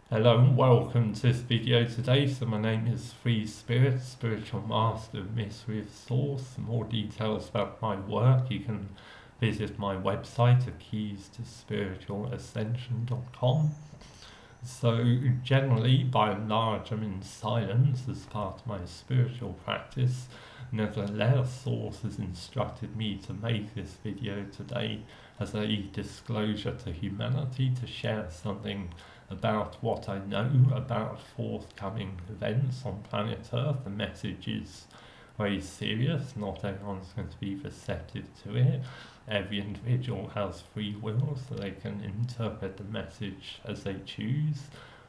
Hello and welcome to this video today. So my name is Free Spirit, Spiritual Master of Mystery of Source. For more details about my work, you can visit my website at keystospiritualascension.com. So generally, by and large, I'm in silence as part of my spiritual practice. Nevertheless, Source has instructed me to make this video today as a disclosure to humanity, to share something about what I know about forthcoming events on planet Earth. The message is very serious, not everyone's going to be receptive to it. Every individual has free will, so they can interpret the message as they choose.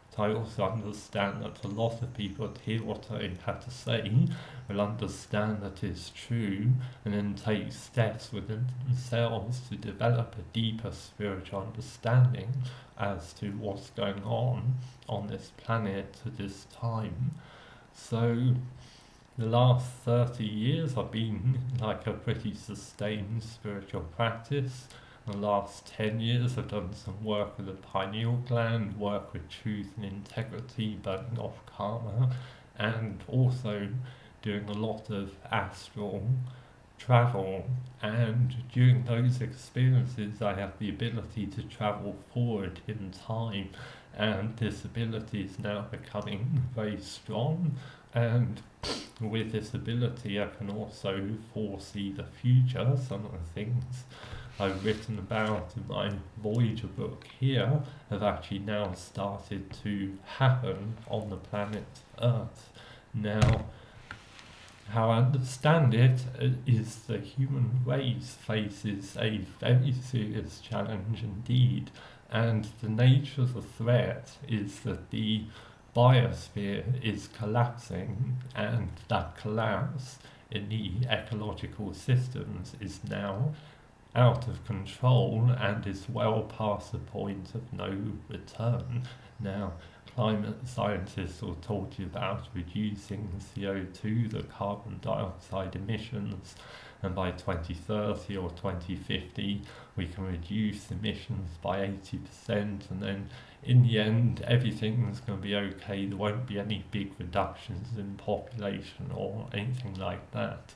But I also understand that a lot of people that hear what I have to say will understand that it's true and then take steps within themselves to develop a deeper spiritual understanding as to what's going on this planet at this time. So the last 30 years I've been like a pretty sustained spiritual practice. In the last 10 years I've done some work with the pineal gland, work with truth and integrity, burning off karma, and also doing a lot of astral travel. And during those experiences I have the ability to travel forward in time, and this ability is now becoming very strong. And with this ability I can also foresee the future. Some of the things I've written about in my Voyager book here have actually now started to happen on the planet Earth. Now, how I understand it is the human race faces a very serious challenge indeed, and the nature of the threat is that the biosphere is collapsing, and that collapse in the ecological systems is now out of control and is well past the point of no return. Now, climate scientists will talk to you about reducing CO2, the carbon dioxide emissions, and by 2030 or 2050 we can reduce emissions by 80%, and then in the end everything's going to be okay. There won't be any big reductions in population or anything like that.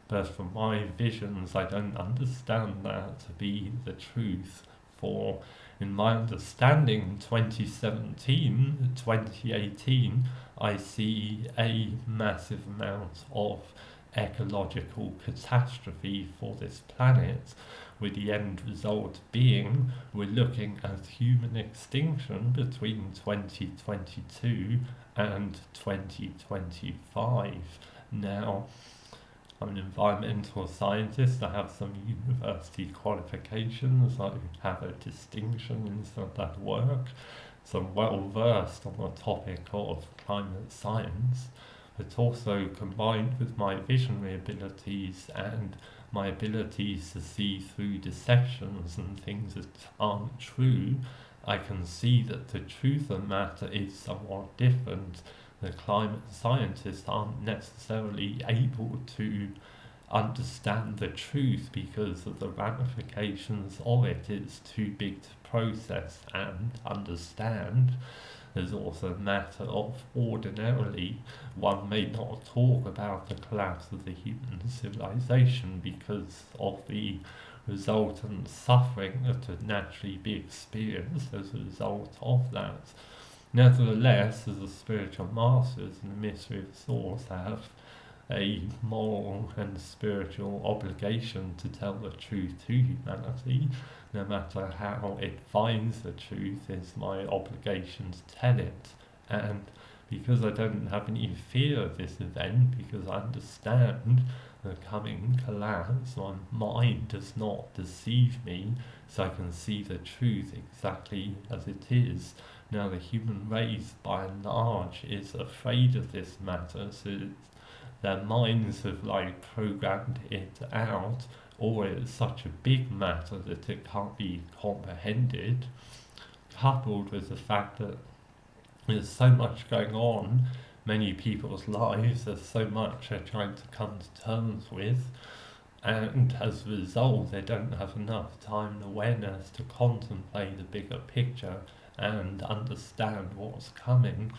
But from my visions, I don't understand that to be the truth. For in my understanding, 2017, 2018, I see a massive amount of ecological catastrophe for this planet, with the end result being we're looking at human extinction between 2022 and 2025. Now, I'm an environmental scientist. I have some university qualifications. I have a distinction in some of that work. So I'm well versed on the topic of climate science, but also combined with my visionary abilities and my abilities to see through deceptions and things that aren't true, I can see that the truth of the matter is somewhat different. The climate scientists aren't necessarily able to understand the truth because of the ramifications of it. It's too big to process and understand. There's also a matter of ordinarily one may not talk about the collapse of the human civilization because of the resultant suffering that would naturally be experienced as a result of that. Nevertheless, as a spiritual masters in the mystery of Source, I have a moral and spiritual obligation to tell the truth to humanity. No matter how it finds the truth, it's my obligation to tell it. And because I don't have any fear of this event, because I understand the coming collapse, my mind does not deceive me, so I can see the truth exactly as it is. Now, the human race, by and large, is afraid of this matter, so their minds have programmed it out, or it's such a big matter that it can't be comprehended, coupled with the fact that there's so much going on, many people's lives, there's so much they're trying to come to terms with, and as a result they don't have enough time and awareness to contemplate the bigger picture and understand what's coming.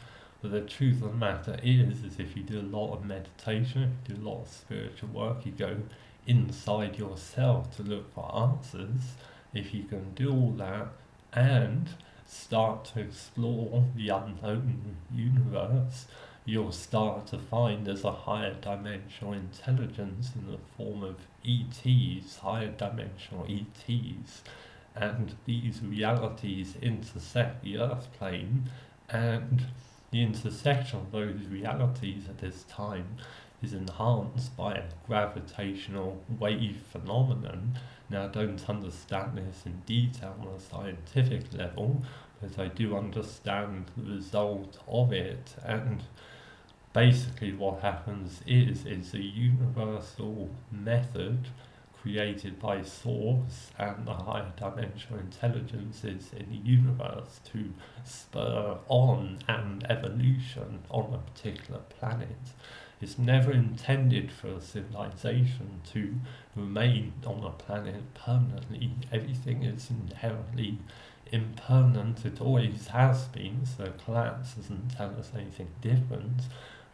But the truth of the matter is if you do a lot of meditation, if you do a lot of spiritual work, you go inside yourself to look for answers, if you can do all that and start to explore the unknown universe, you'll start to find there's a higher dimensional intelligence in the form of ETs, higher dimensional ETs, and these realities intersect the Earth plane, and the intersection of those realities at this time is enhanced by a gravitational wave phenomenon. Now, I don't understand this in detail on a scientific level, but I do understand the result of it, and basically what happens is it's a universal method created by Source and the higher dimensional intelligences in the universe to spur on an evolution on a particular planet. It's never intended for a civilization to remain on a planet permanently. Everything is inherently impermanent. It always has been, so collapse doesn't tell us anything different.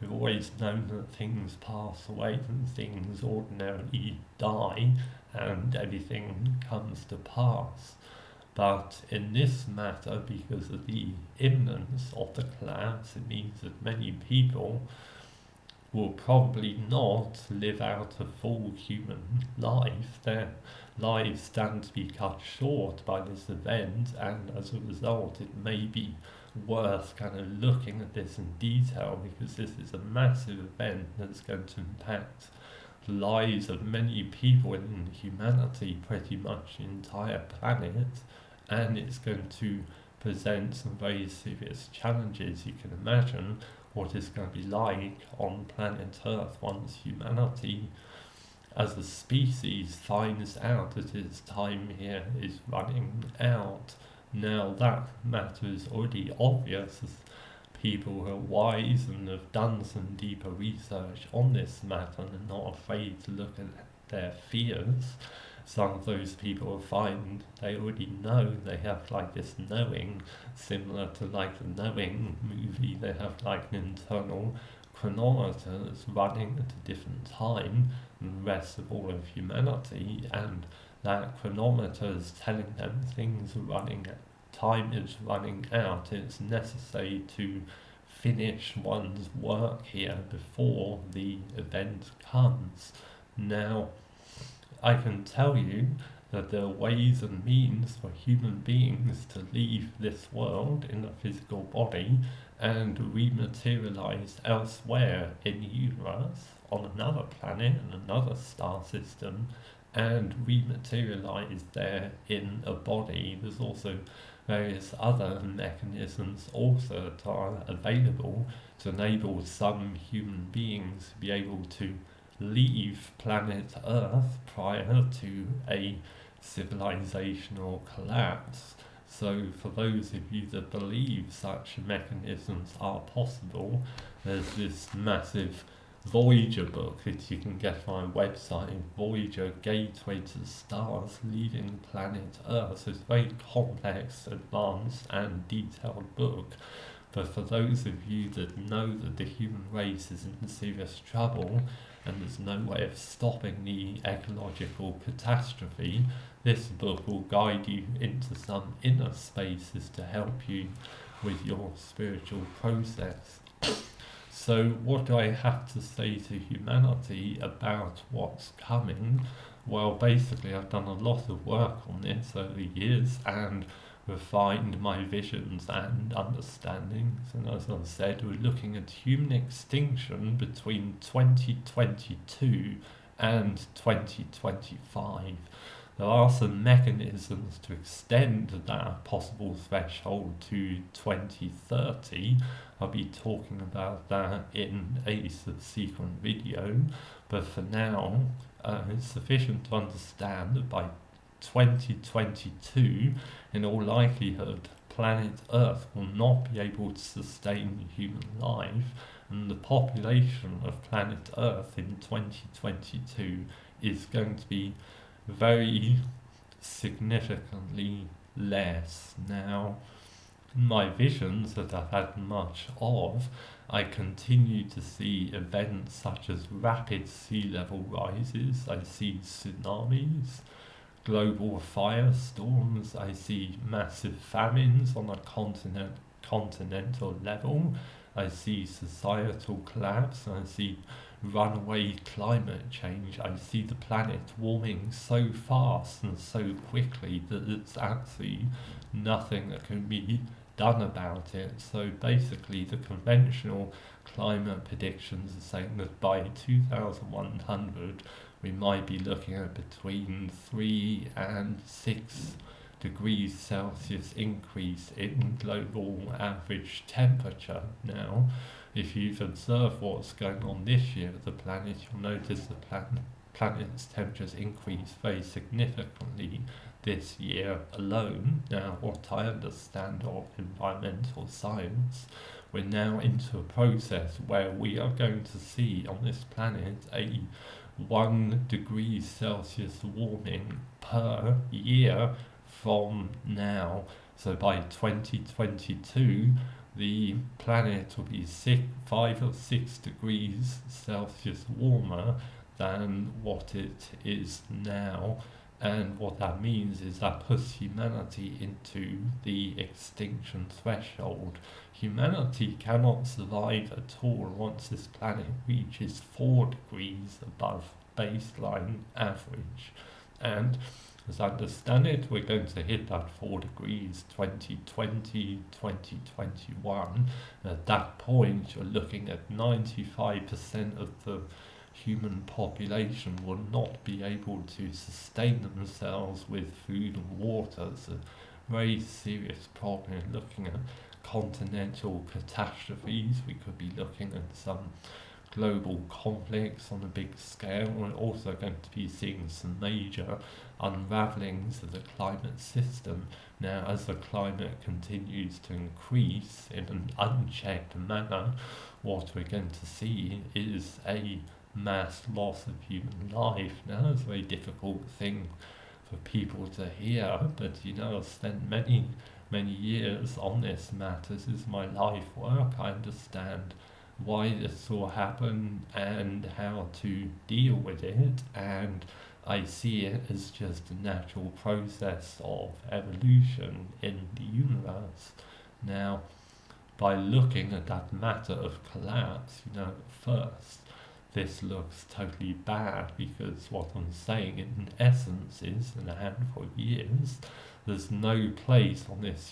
We've always known that things pass away and things ordinarily die and everything comes to pass. But in this matter, because of the imminence of the collapse, it means that many people will probably not live out a full human life. Their lives stand to be cut short by this event, and as a result it may be worth kind of looking at this in detail, because this is a massive event that's going to impact the lives of many people in humanity, pretty much the entire planet, and it's going to present some very serious challenges. You can imagine what it's going to be like on planet Earth once humanity as a species finds out that its time here is running out. Now that matter is already obvious, as people who are wise and have done some deeper research on this matter and are not afraid to look at their fears. Some of those people will find they already know, they have like this knowing, similar to like the Knowing movie. They have like an internal chronometer that's running at a different time than the rest of all of humanity, and that chronometer is telling them things are running, time is running out. It's necessary to finish one's work here before the event comes. Now, I can tell you that there are ways and means for human beings to leave this world in a physical body and rematerialize elsewhere in the universe, on another planet, in another star system, and rematerialize there in a body. There's also various other mechanisms also that are available to enable some human beings to be able to leave planet Earth prior to a civilizational collapse. So for those of you that believe such mechanisms are possible, there's this massive Voyager book that you can get on my website, Voyager Gateway to the Stars, leaving planet Earth. So it's a very complex, advanced and detailed book. But for those of you that know that the human race is in serious trouble and there's no way of stopping the ecological catastrophe, this book will guide you into some inner spaces to help you with your spiritual process. So what do I have to say to humanity about what's coming? Well, basically I've done a lot of work on this over the years and refined my visions and understandings, and as I said, we're looking at human extinction between 2022 and 2025. There are some mechanisms to extend that possible threshold to 2030. I'll be talking about that in a subsequent video, but for now it's sufficient to understand that by 2022, in all likelihood, planet Earth will not be able to sustain human life, and the population of planet Earth in 2022 is going to be very significantly less. Now, my visions that I've had much of, I continue to see events such as rapid sea level rises, I see tsunamis, global firestorms, I see massive famines on a continental level, I see societal collapse, I see runaway climate change, I see the planet warming so fast and so quickly that it's actually nothing that can be done about it. So basically the conventional climate predictions are saying that by 2100 we might be looking at between 3 and 6 degrees Celsius increase in global average temperature. Now, if you've observed what's going on this year with the planet, you'll notice the planet's temperatures increased very significantly this year alone. Now, what I understand of environmental science, we're now into a process where we are going to see on this planet a 1 degree Celsius warming per year from now. So by 2022, the planet will be 5 or 6 degrees Celsius warmer than what it is now. And what that means is that puts humanity into the extinction threshold. Humanity cannot survive at all once this planet reaches 4 degrees above baseline average. And as I understand it, we're going to hit that 4 degrees 2020, 2021. At that point, you're looking at 95% of the human population will not be able to sustain themselves with food and water. It's a very serious problem. Looking at continental catastrophes, we could be looking at some global conflicts on a big scale. We're also going to be seeing some major unravelings of the climate system. Now, as the climate continues to increase in an unchecked manner, what we're going to see is a mass loss of human life. Now, it's a very difficult thing for people to hear, but I've spent many years on this matter. This is my life work. I understand why this will happen and how to deal with it, and I see it as just a natural process of evolution in the universe. Now, by looking at that matter of collapse, at first, this looks totally bad, because what I'm saying in essence is, in a handful of years, there's no place on this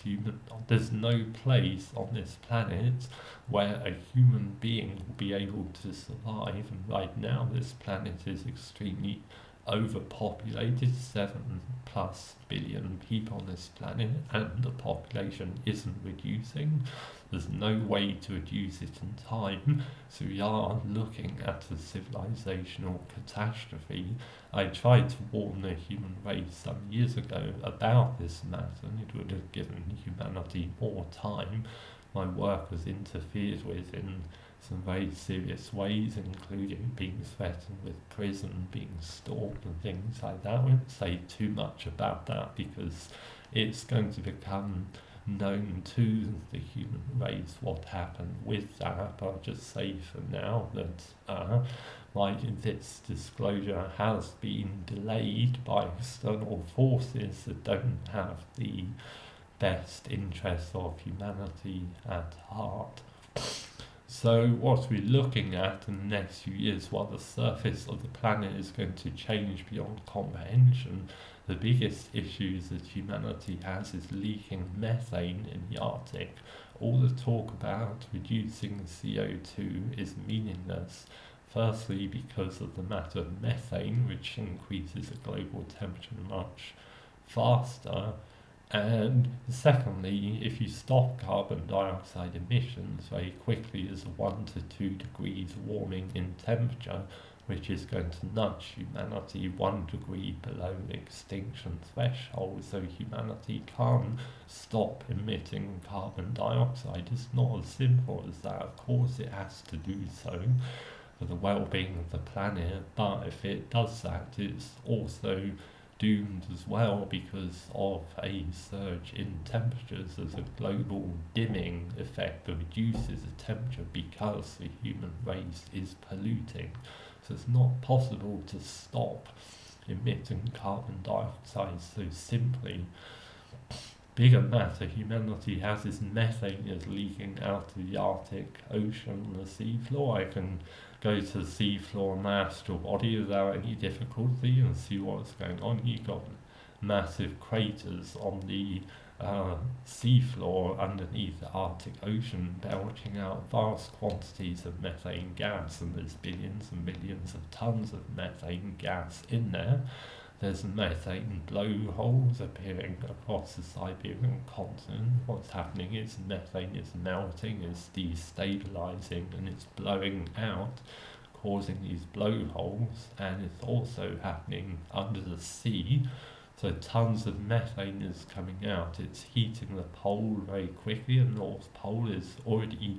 planet where a human being will be able to survive. And right now this planet is extremely overpopulated, 7+ billion people on this planet, and the population isn't reducing. There's no way to reduce it in time, so we are looking at a civilizational catastrophe. I tried to warn the human race some years ago about this matter, and it would have given humanity more time. My work was interfered with in some very serious ways, including being threatened with prison, being stalked and things like that. I won't say too much about that because it's going to become known to the human race what happened with that, but I'll just say for now that this disclosure has been delayed by external forces that don't have the best interests of humanity at heart. So what we're looking at in the next few years, while the surface of the planet is going to change beyond comprehension, the biggest issues that humanity has is leaking methane in the Arctic. All the talk about reducing CO2 is meaningless. Firstly, because of the matter of methane, which increases the global temperature much faster. And secondly, if you stop carbon dioxide emissions very quickly, there's 1 to 2 degrees warming in temperature, which is going to nudge humanity 1 degree below the extinction threshold. So humanity can't stop emitting carbon dioxide. It's not as simple as that. Of course it has to do so for the well-being of the planet, but if it does that, it's also doomed as well because of a surge in temperatures as a global dimming effect that reduces the temperature because the human race is polluting. So it's not possible to stop emitting carbon dioxide so simply. Bigger matter, humanity has this methane is leaking out of the Arctic Ocean and the seafloor. I can go to the seafloor and my astral body without any difficulty and see what's going on. You've got massive craters on the seafloor underneath the Arctic Ocean belching out vast quantities of methane gas, and there's billions and billions of tons of methane gas in there. There's methane blowholes appearing across the Siberian continent. What's happening is methane is melting, it's destabilizing, and it's blowing out, causing these blowholes, and it's also happening under the sea. So tons of methane is coming out. It's heating the pole very quickly. The North Pole is already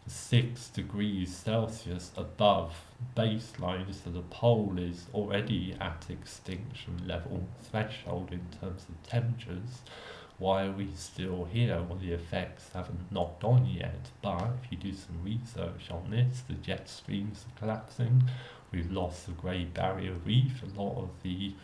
6 degrees Celsius above baseline, so the pole is already at extinction level threshold in terms of temperatures. Why are we still here? Well, the effects haven't knocked on yet, but if you do some research on this, the jet streams are collapsing, we've lost the Great Barrier Reef, a lot of the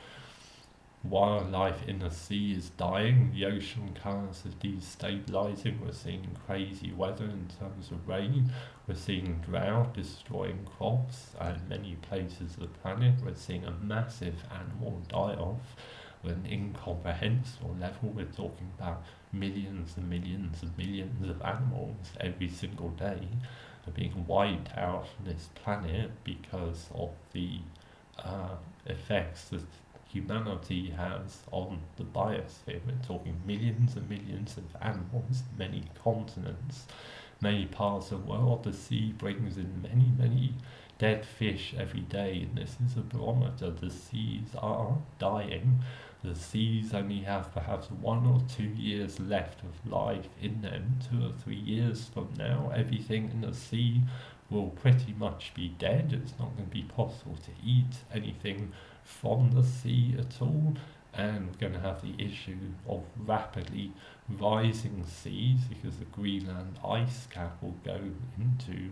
wildlife in the sea is dying, the ocean currents are destabilizing, we're seeing crazy weather in terms of rain, we're seeing drought destroying crops in many places of the planet, we're seeing a massive animal die-off at an incomprehensible level. We're talking about millions and millions and millions of animals every single day are being wiped out from this planet because of the effects that humanity has on the biosphere. We're talking millions and millions of animals, many continents, many parts of the world. The sea brings in many, many dead fish every day, and this is a barometer. The seas are dying. The seas only have perhaps 1 or 2 years left of life in them. 2 or 3 years from now, everything in the sea will pretty much be dead. It's not going to be possible to eat anything from the sea at all, and we're going to have the issue of rapidly rising seas because the Greenland ice cap will go into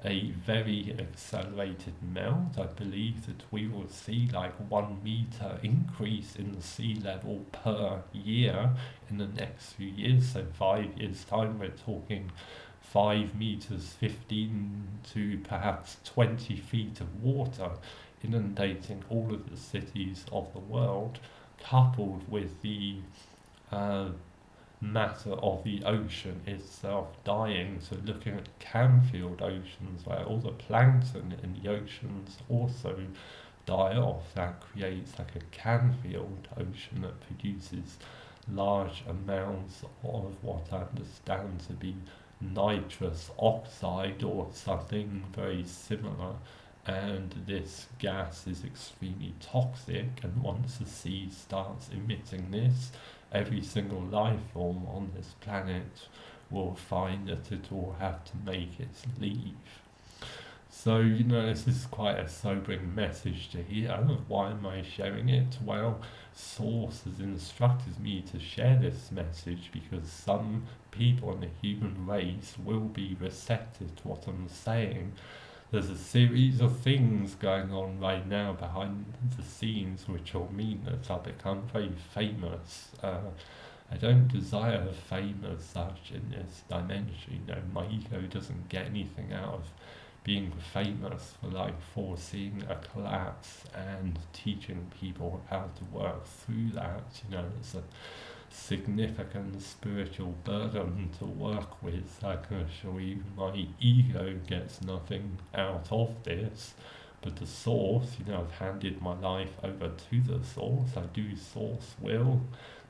a very accelerated melt. I believe that we will see like 1 meter increase in the sea level per year in the next few years. So 5 years time we're talking 5 meters, 15 to perhaps 20 feet of water inundating all of the cities of the world, coupled with the matter of the ocean itself dying. So looking at Canfield oceans where all the plankton in the oceans also die off, that creates like a Canfield ocean that produces large amounts of what I understand to be nitrous oxide or something very similar, and this gas is extremely toxic, and once the sea starts emitting this, every single life form on this planet will find that it will have to make its leave. So, this is quite a sobering message to hear. Why am I sharing it? Well, Source has instructed me to share this message because some people in the human race will be receptive to what I'm saying. There's a series of things going on right now behind the scenes which will mean that I'll become very famous. I don't desire fame as such in this dimension. My ego doesn't get anything out of being famous for like foreseeing a collapse and teaching people how to work through that. It's a significant spiritual burden to work with. I can assure you my ego gets nothing out of this, but the Source, I've handed my life over to the Source. I do Source will,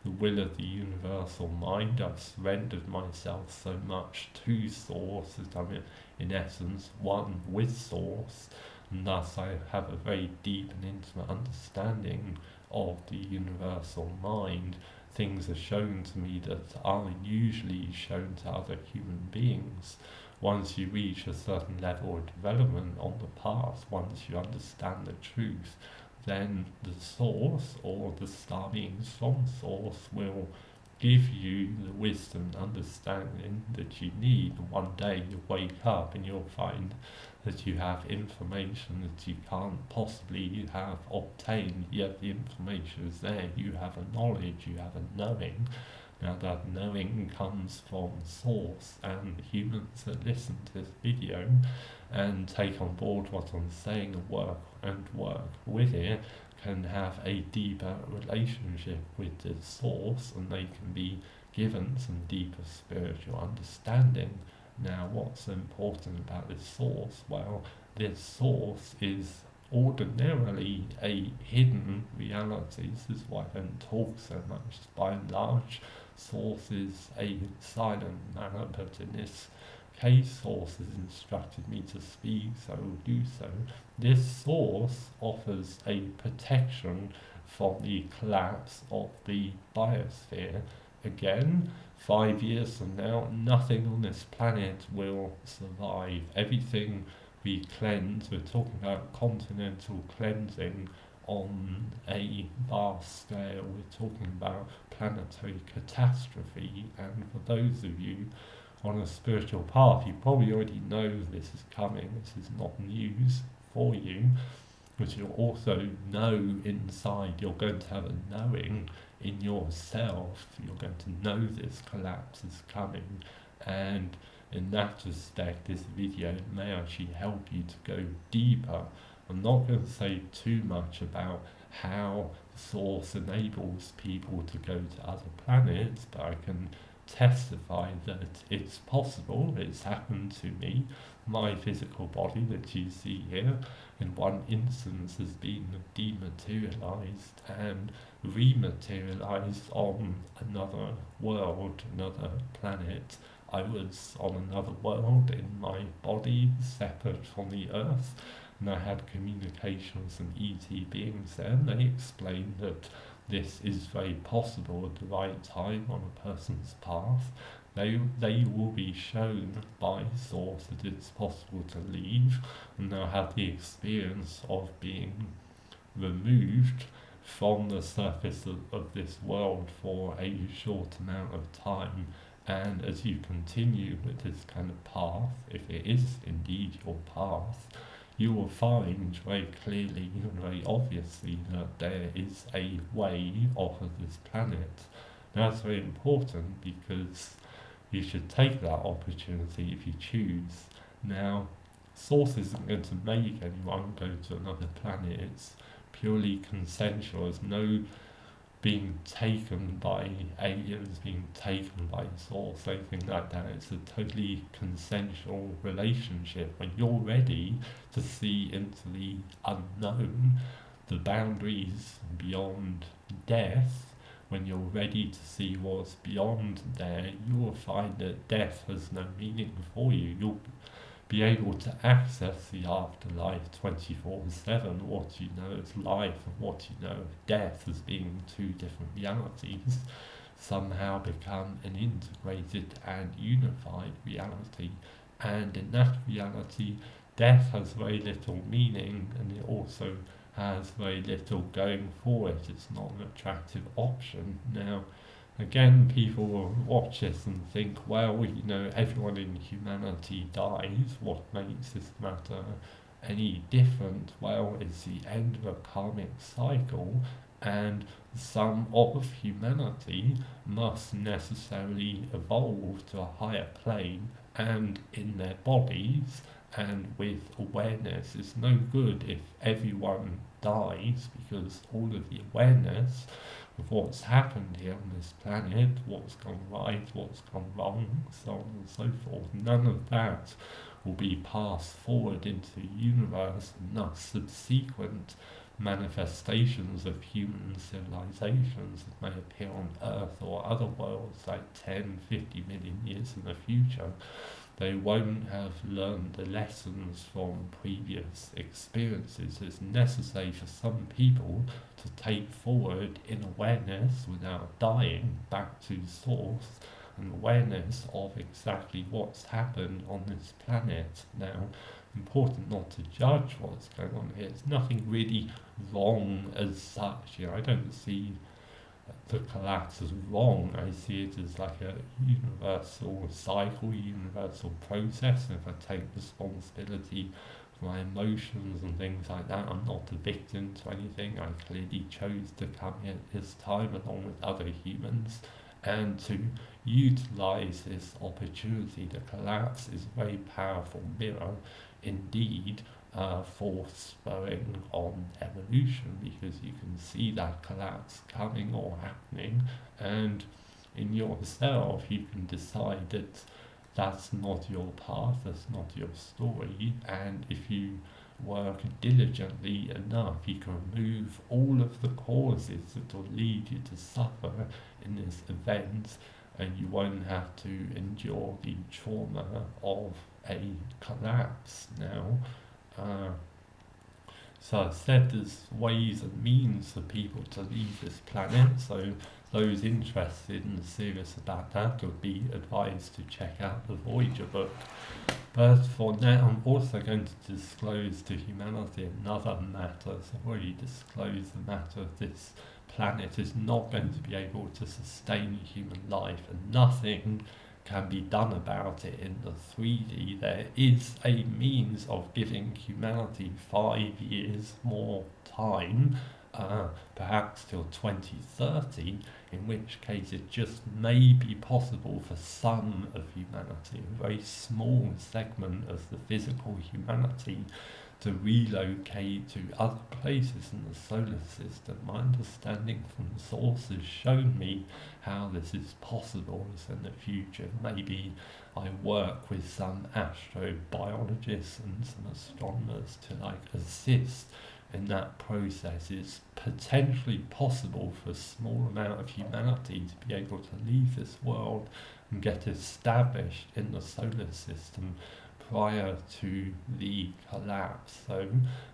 the will of the universal mind. I've surrendered myself so much to Source that I'm in essence one with Source, and thus I have a very deep and intimate understanding of the universal mind. Things are shown to me that aren't usually shown to other human beings. Once you reach a certain level of development on the path, once you understand the truth, then the source, or the star beings from source, will give you the wisdom and understanding that you need. One day you'll wake up and you'll find that you have information that you can't possibly have obtained, yet the information is there. You have a knowledge, you have a knowing. Now that knowing comes from source, and humans that listen to this video and take on board what I'm saying and work with it can have a deeper relationship with the source, and they can be given some deeper spiritual understanding. Now, what's important about this source? Well, this source is ordinarily a hidden reality. This is why I don't talk so much. By and large, source is a silent manner, but in this case, source has instructed me to speak, so I will do so. This source offers a protection from the collapse of the biosphere. Again, 5 years from now, nothing on this planet will survive. Everything we cleanse, we're talking about continental cleansing on a vast scale. We're talking about planetary catastrophe, and for those of you on a spiritual path, you probably already know this is coming. This is not news for you, but you'll also know inside, you're going to have a knowing in yourself. You're going to know this collapse is coming, and in that respect, this video may actually help you to go deeper. I'm not going to say too much about how Source enables people to go to other planets, but I can testify that it's possible. It's happened to me. My physical body that you see here in one instance has been dematerialized and rematerialized on another world, another planet. I was on another world in my body, separate from the Earth, and I had communication with some ET beings there, and they explained that this is very possible at the right time on a person's path. They will be shown by Source that it's possible to leave, and they'll have the experience of being removed from the surface of this world for a short amount of time. And as you continue with this kind of path, if it is indeed your path, you will find very clearly and very obviously that there is a way off of this planet. Now, that's very important because you should take that opportunity if you choose. Now, Source isn't going to make anyone go to another planet. It's purely consensual. There's no being taken by aliens, being taken by Source, anything like that. It's a totally consensual relationship. When you're ready to see into the unknown, the boundaries beyond death, when you're ready to see what's beyond there, you will find that death has no meaning for you. You'll be able to access the afterlife 24/7. What you know as life and what you know of death as being two different realities somehow become an integrated and unified reality. And in that reality, death has very little meaning, and it also has very little going for it. It's not an attractive option. Now, again, people will watch this and think, well, you know, everyone in humanity dies. What makes this matter any different? Well, it's the end of a karmic cycle, and some of humanity must necessarily evolve to a higher plane and in their bodies and with awareness. It's no good if everyone dies, because all of the awareness of what's happened here on this planet, what's gone right, what's gone wrong, so on and so forth, none of that will be passed forward into the universe, and thus subsequent manifestations of human civilizations that may appear on Earth or other worlds like 10, 50 million years in the future, they won't have learned the lessons from previous experiences. It's necessary for some people to take forward in awareness without dying back to Source, an awareness of exactly what's happened on this planet. Now, important not to judge what's going on here. There's nothing really wrong as such. I don't see the collapse as wrong. I see it as like a universal cycle, universal process. And if I take responsibility for my emotions and things like that, I'm not a victim to anything. I clearly chose to come here at this time along with other humans and to utilize this opportunity. The collapse is a very powerful mirror indeed for spurring on evolution, because you can see that collapse coming or happening, and in yourself you can decide that that's not your path, that's not your story, and if you work diligently enough you can remove all of the causes that will lead you to suffer in this event, and you won't have to endure the trauma of a collapse. Now, so I said there's ways and means for people to leave this planet, so those interested and serious about that would be advised to check out the Voyager book. But for now, I'm also going to disclose to humanity another matter. So I've already disclosed the matter of this planet is not going to be able to sustain human life, and nothing can be done about it in the 3D. There is a means of giving humanity 5 years more time, perhaps till 2030, in which case it just may be possible for some of humanity, a very small segment of the physical humanity, to relocate to other places in the solar system. My understanding from the source has shown me how this is possible. So in the future, maybe I work with some astrobiologists and some astronomers to assist in that process. It's potentially possible for a small amount of humanity to be able to leave this world and get established in the solar system prior to the collapse. So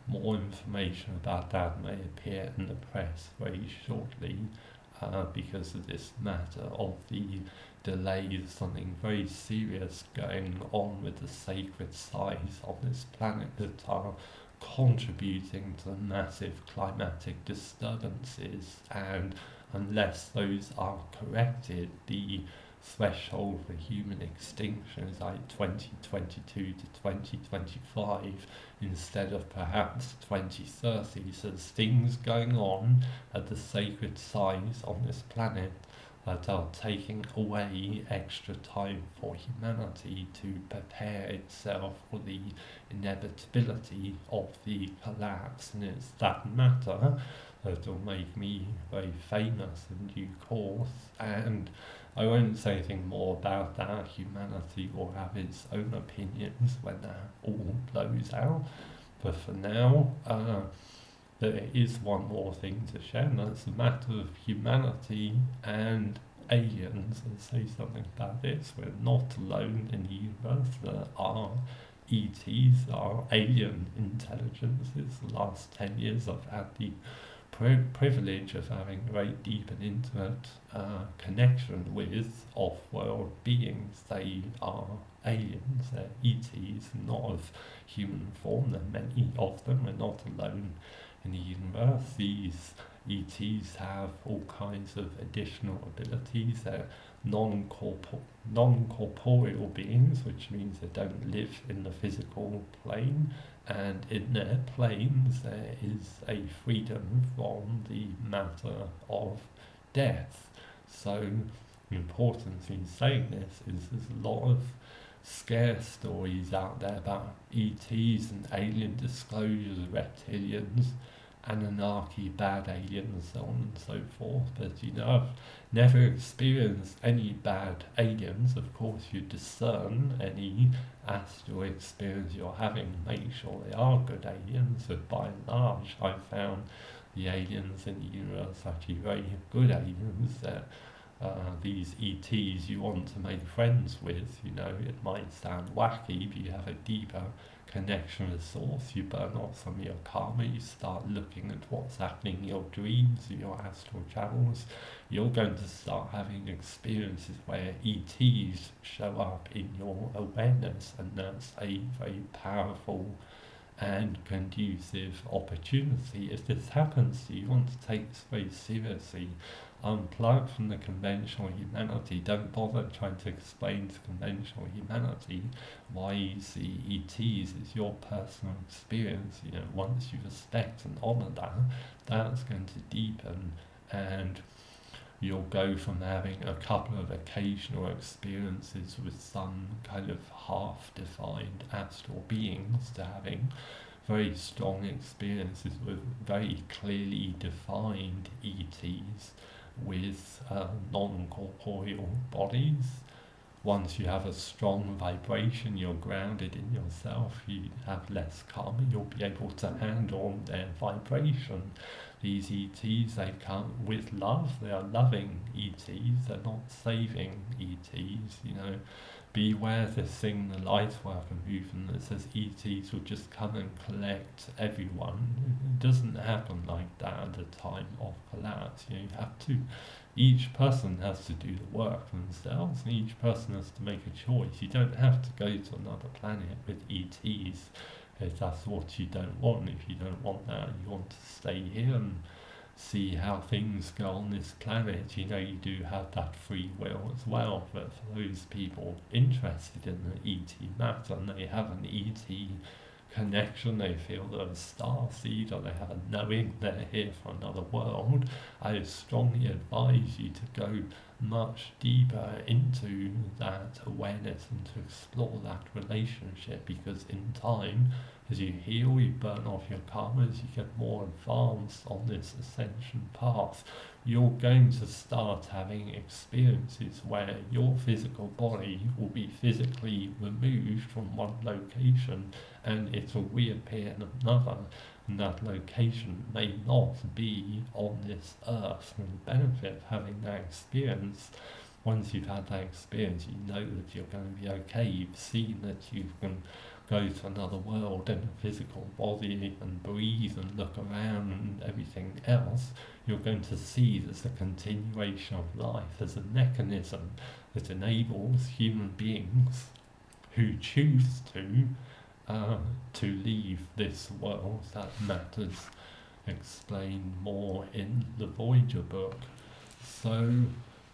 more information about that may appear in the press very shortly, because of this matter of the delays. Something very serious going on with the sacred sites on this planet that are contributing to the massive climatic disturbances, and unless those are corrected, the threshold for human extinction is like 2022 to 2025 instead of perhaps 2030. So there's things going on at the sacred sites on this planet that are taking away extra time for humanity to prepare itself for the inevitability of the collapse. And it's that matter that will make me very famous in due course, and I won't say anything more about that. Humanity will have its own opinions when that all blows out. But for now, there is one more thing to share, and that's the matter of humanity and aliens. I'll say something about this. We're not alone in the universe. There are ETs, there are alien intelligences. The last 10 years I've had the privilege of having a very deep and intimate connection with off-world beings. They are aliens, they're ETs, not of human form. There are many of them. We're not alone in the universe. These ETs have all kinds of additional abilities. They're non-corporeal beings, which means they don't live in the physical plane, and in their planes there is a freedom from the matter of death. So the importance in saying this is there's a lot of scare stories out there about ETs and alien disclosures, reptilians, Anunnaki, bad aliens, so on and so forth. But I've never experienced any bad aliens. Of course, you discern any astral experience you're having, make sure they are good aliens. But by and large, I've found the aliens in the universe actually very good aliens. They're these ETs you want to make friends with. You know, it might sound wacky, but you have a deeper connection with Source. You burn off some of your karma, you start looking at what's happening in your dreams, your astral travels. You're going to start having experiences where ETs show up in your awareness, and that's a very powerful and conducive opportunity. If this happens to you, you want to take this very seriously. Unplug from the conventional humanity. Don't bother trying to explain to conventional humanity why you see ETs. It's your personal experience. You know, once you respect and honour that, that's going to deepen, and you'll go from having a couple of occasional experiences with some kind of half-defined astral beings to having very strong experiences with very clearly defined ETs with non-corporeal bodies. Once you have a strong vibration, you're grounded in yourself, you have less karma, you'll be able to handle their vibration. These ETs, they come with love, they are loving ETs, they're not saving ETs, you know. Beware this thing, the light worker movement that says ETs will just come and collect everyone. It doesn't happen like that at the time of collapse. You know, you have to, each person has to do the work themselves, and each person has to make a choice. You don't have to go to another planet with ETs if that's what you don't want. If you don't want that, you want to stay here and see how things go on this planet. You know, you do have that free will as well, but for those people interested in the ET matter and they have an ET connection, they feel they're a star seed, or they have a knowing they're here for another world, I strongly advise you to go much deeper into that awareness and to explore that relationship, because in time, as you heal, you burn off your karmas, you get more advanced on this ascension path, you're going to start having experiences where your physical body will be physically removed from one location and it will reappear in another, and that location may not be on this earth. And the benefit of having that experience, once you've had that experience, you know that you're going to be okay. You've seen that you can go to another world in a physical body and breathe and look around and everything else. You're going to see there's a continuation of life. There's a mechanism that enables human beings who choose to leave this world. That matters explained more in the Voyager book. So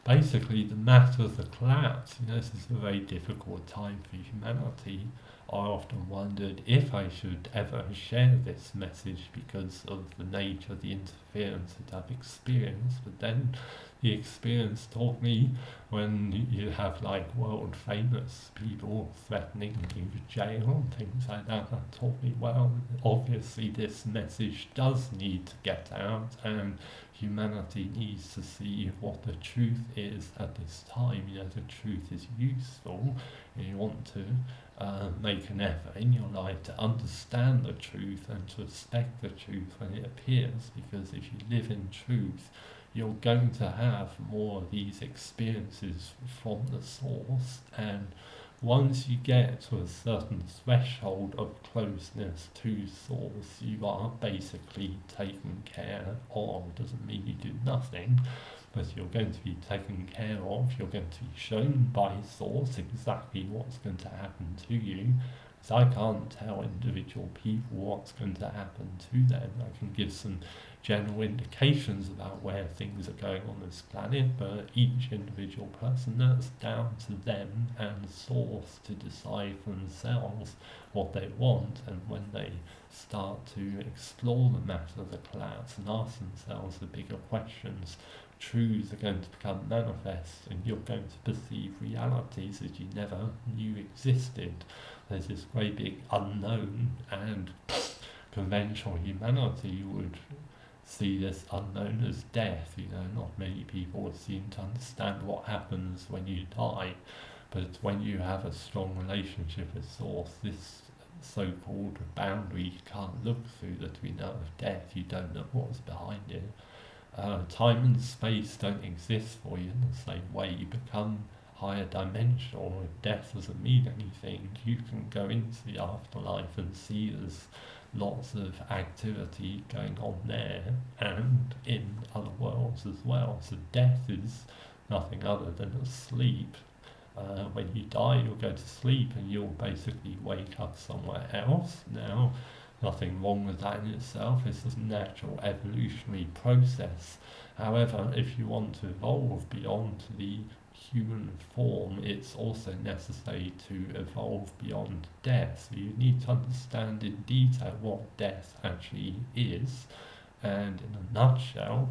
basically the matter of the collapse, you know, this is a very difficult time for humanity. I often wondered if I should ever share this message because of the nature of the interference that I've experienced, but then the experience taught me, when you have like world famous people threatening you with jail and things like that, that taught me, well, obviously this message does need to get out and humanity needs to see what the truth is at this time. You know, the truth is useful, and you want to make an effort in your life to understand the truth and to respect the truth when it appears, because if you live in truth, you're going to have more of these experiences from the source, and once you get to a certain threshold of closeness to source, you are basically taken care of. Doesn't mean you do nothing, but you're going to be taken care of. You're going to be shown by source exactly what's going to happen to you. So I can't tell individual people what's going to happen to them. I can give some general indications about where things are going on this planet, but each individual person, that's down to them and source to decide for themselves what they want. And when they start to explore the matter of the collapse and ask themselves the bigger questions, truths are going to become manifest, and you're going to perceive realities that you never knew existed. There's this great big unknown, and conventional humanity would see this unknown as death. You know, not many people seem to understand what happens when you die, but when you have a strong relationship with source, this so-called boundary you can't look through that we know of death, you don't know what's behind it. Time and space don't exist for you in the same way. You become higher dimensional. If death doesn't mean anything, you can go into the afterlife and see there's lots of activity going on there and in other worlds as well. So death is nothing other than a sleep. When you die, you'll go to sleep and you'll basically wake up somewhere else. Now, nothing wrong with that in itself. It's a natural evolutionary process. However, if you want to evolve beyond the human form, it's also necessary to evolve beyond death. So you need to understand in detail what death actually is. And in a nutshell,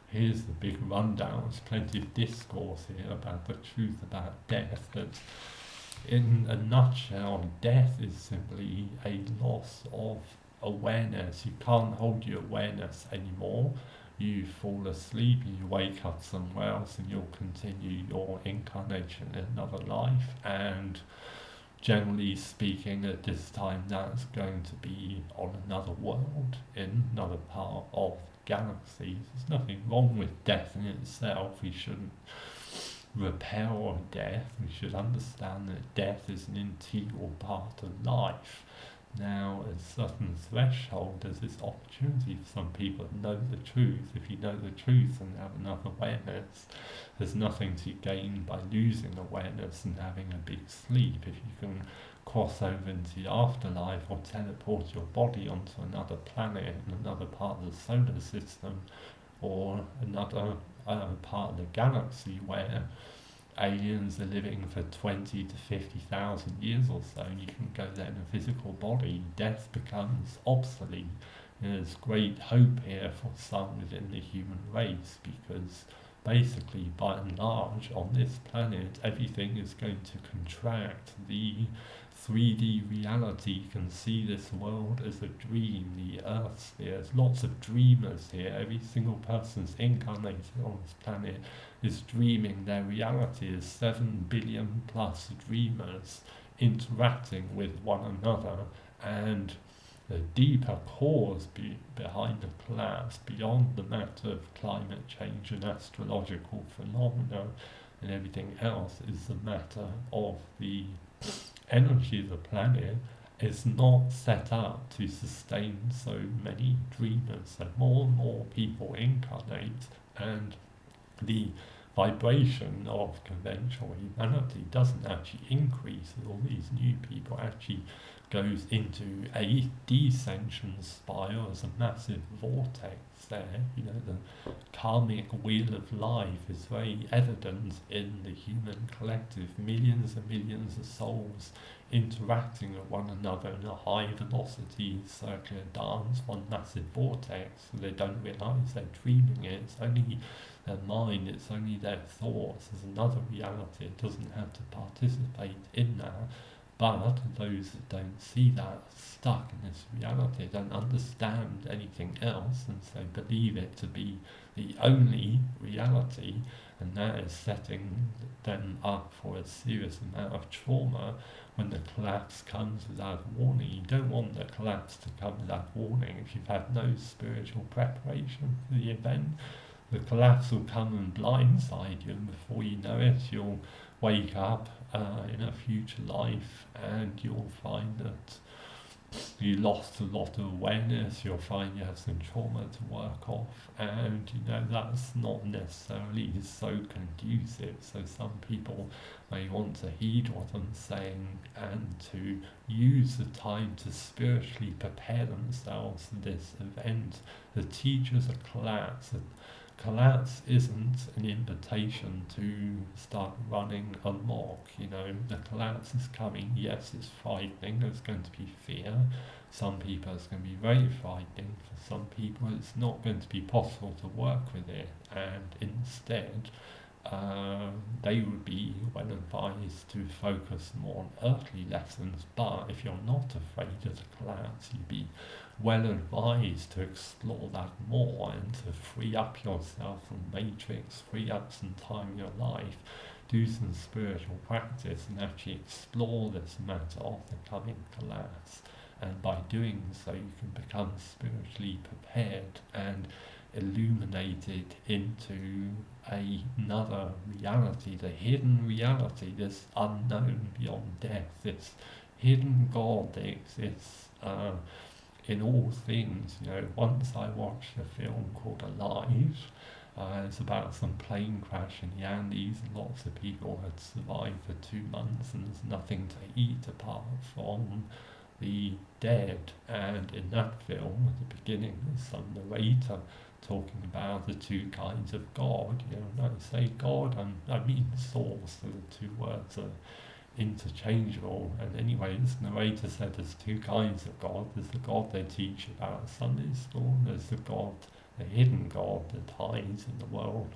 here's the big rundown. There's plenty of discourse here about the truth about death. But in a nutshell, death is simply a loss of awareness. You can't hold your awareness anymore. You fall asleep and you wake up somewhere else and you'll continue your incarnation in another life. And generally speaking, at this time, that's going to be on another world, in another part of galaxies. There's nothing wrong with death in itself. We shouldn't repel death. We should understand that death is an integral part of life. Now, at a certain threshold, there's this opportunity for some people to know the truth. If you know the truth and have enough awareness, there's nothing to gain by losing awareness and having a big sleep. If you can cross over into the afterlife or teleport your body onto another planet in another part of the solar system or another part of the galaxy where aliens are living for 20 to 50,000 years or so, and you can go there in a physical body, death becomes obsolete. And there's great hope here for some within the human race, because basically, by and large, on this planet, everything is going to contract. The 3D reality, you can see this world as a dream, the Earth sphere. There's lots of dreamers here. Every single person's incarnated on this planet is dreaming their reality. There's 7 billion plus dreamers interacting with one another, and the deeper cause behind the collapse, beyond the matter of climate change and astrological phenomena and everything else, is the matter of the energy of the planet is not set up to sustain so many dreamers. So more and more people incarnate, and the vibration of conventional humanity doesn't actually increase with all these new people. Actually goes into a descension spiral as a massive vortex there. You know, the karmic wheel of life is very evident in the human collective. Millions and millions of souls interacting with one another in a high velocity circular dance, one massive vortex. So they don't realise they're dreaming it. It's only their mind, it's only their thoughts. There's another reality. It doesn't have to participate in that. But those that don't see that are stuck in this reality, don't understand anything else, and so believe it to be the only reality, and that is setting them up for a serious amount of trauma when the collapse comes without warning. You don't want the collapse to come without warning if you've had no spiritual preparation for the event. The collapse will come and blindside you, and before you know it, you'll wake up in a future life and you'll find that you lost a lot of awareness. You'll find you have some trauma to work off, and you know that's not necessarily so conducive. So some people may want to heed what I'm saying and to use the time to spiritually prepare themselves for this event. The teachers are collapse. Collapse isn't an invitation to start running amok. You know, the collapse is coming. Yes, it's frightening. There's going to be fear. Some people it's going to be very frightening. For some people it's not going to be possible to work with it, and instead they would be well advised to focus more on earthly lessons. But if you're not afraid of the collapse, you'd be well advised to explore that more and to free up yourself from matrix, free up some time in your life, do some spiritual practice and actually explore this matter of the coming collapse. And by doing so you can become spiritually prepared, and illuminated into another reality, the hidden reality, this unknown beyond death, this hidden God that exists in all things. Once I watched a film called Alive. It's about some plane crash in the Andes, and lots of people had survived for 2 months, and there's nothing to eat apart from the dead. And in that film, at the beginning, there's some narrator talking about the 2 kinds of God. And I say God, I mean source, so the 2 words are interchangeable. And anyway, this narrator said there's 2 kinds of God. There's the God they teach about Sunday school, and there's the God, the hidden God that hides in the world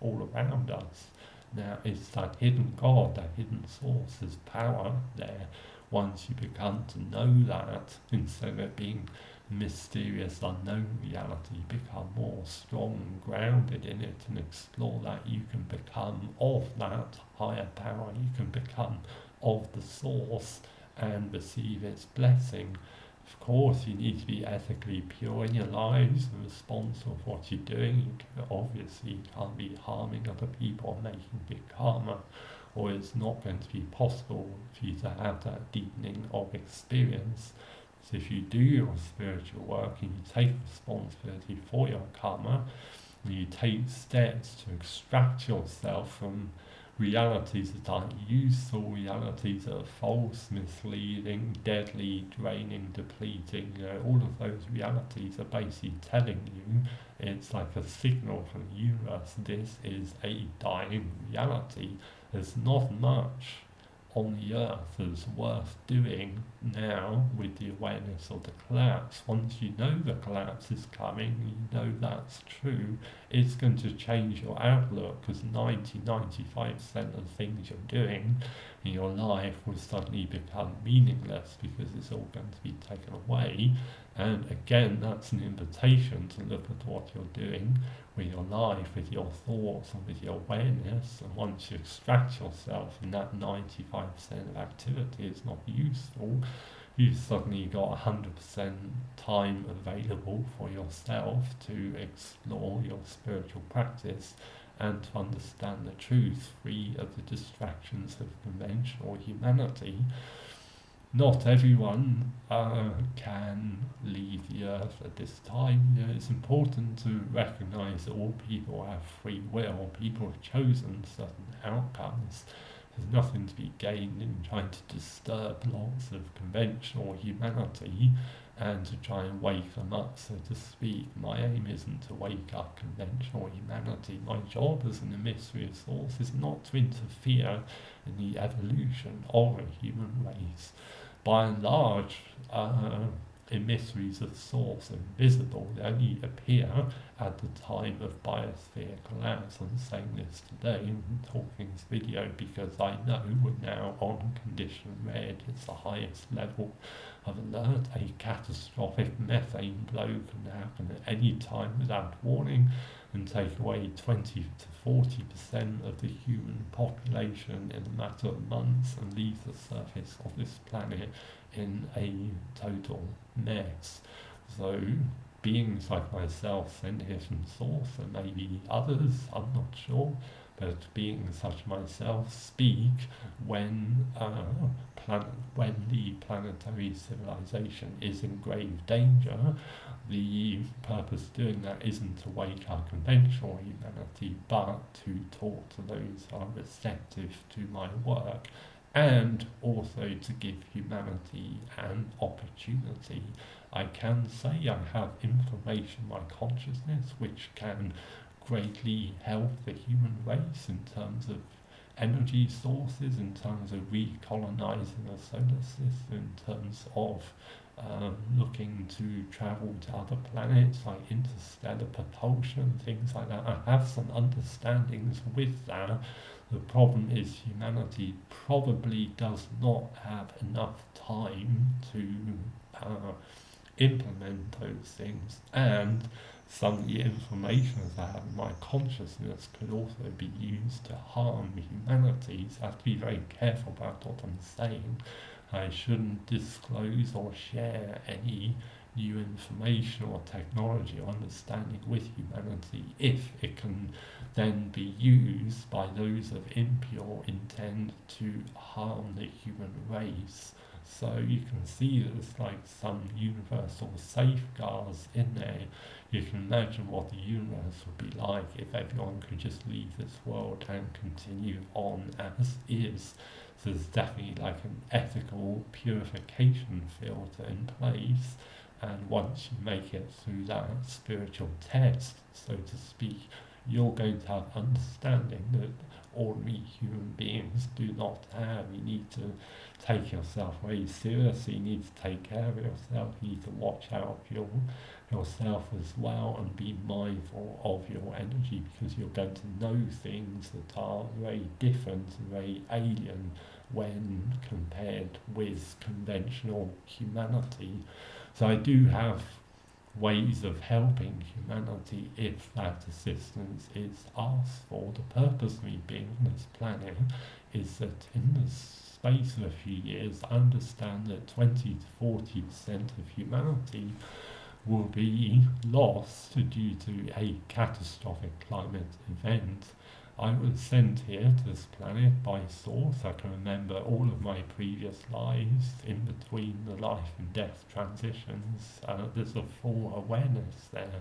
all around us. Now, it's that hidden God, that hidden source, there's power there. Once you become to know that, instead of it being mysterious, unknown reality, you become more strong and grounded in it and explore that. You can become of that higher power, you can become of the source and receive its blessing. Of course, you need to be ethically pure in your lives and responsible for what you're doing. You can't be harming other people or making big karma, or it's not going to be possible for you to have that deepening of experience. So if you do your spiritual work and you take responsibility for your karma, and you take steps to extract yourself from realities that aren't useful, realities that are false, misleading, deadly, draining, depleting, all of those realities are basically telling you, it's like a signal from the universe, this is a dying reality. There's not much on the earth that's worth doing now with the awareness of the collapse. Once you know the collapse is coming, you know that's true, it's going to change your outlook, because 95% of the things you're doing in your life will suddenly become meaningless because it's all going to be taken away. And again, that's an invitation to look at what you're doing with your life, with your thoughts and with your awareness. And once you extract yourself and that 95% of activity is not useful, you've suddenly got 100% time available for yourself to explore your spiritual practice and to understand the truth, free of the distractions of conventional humanity. Not everyone can leave the earth at this time. It's important to recognize that all people have free will. People have chosen certain outcomes. There's nothing to be gained in trying to disturb lots of conventional humanity and to try and wake them up, so to speak. My aim isn't to wake up conventional humanity. My job as an emissary of source is not to interfere in the evolution of a human race. By and large, emissaries of source are invisible. They only appear at the time of biosphere collapse. I'm saying this today and talking this video because I know we're now on condition red. It's the highest level of alert. A catastrophic methane blow can happen at any time without warning and take away 20 to 40% of the human population in a matter of months and leave the surface of this planet in a total mess. So beings like myself sent here from source, and maybe others, I'm not sure, but beings such as myself speak when the planetary civilization is in grave danger. The purpose of doing that isn't to wake up conventional humanity, but to talk to those who are receptive to my work, and also to give humanity an opportunity. I can say I have information in my consciousness which can greatly help the human race in terms of energy sources, in terms of recolonizing the solar system, in terms of looking to travel to other planets like interstellar propulsion, things like that. I have some understandings with that. The problem is humanity probably does not have enough time to implement those things, and some of the information I have in my consciousness could also be used to harm humanity. So I have to be very careful about what I'm saying. I shouldn't disclose or share any new information or technology or understanding with humanity if it can then be used by those of impure intent to harm the human race. So you can see there's like some universal safeguards in there. You can imagine what the universe would be like if everyone could just leave this world and continue on as is. So there's definitely like an ethical purification filter in place, and once you make it through that spiritual test, so to speak, you're going to have understanding that ordinary human beings do not have. You need to take yourself very seriously, you need to take care of yourself, you need to watch out for yourself as well and be mindful of your energy, because you're going to know things that are very different and very alien when compared with conventional humanity. So I do have ways of helping humanity if that assistance is asked for. The purpose of me being on this planet is that in the space of a few years, I understand that 20 to 40% of humanity will be lost due to a catastrophic climate event. I was sent here to this planet by source. I can remember all of my previous lives in between the life and death transitions. There's a full awareness there.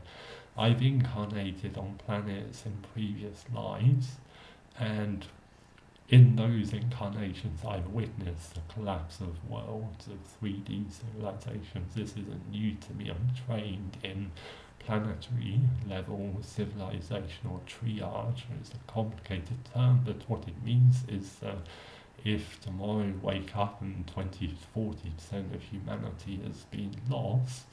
I've incarnated on planets in previous lives, and in those incarnations I've witnessed the collapse of worlds, of 3D civilizations. This isn't new to me. I'm trained in planetary level civilizational triage. It's a complicated term, but what it means is if tomorrow you wake up and 20 to 40% of humanity has been lost,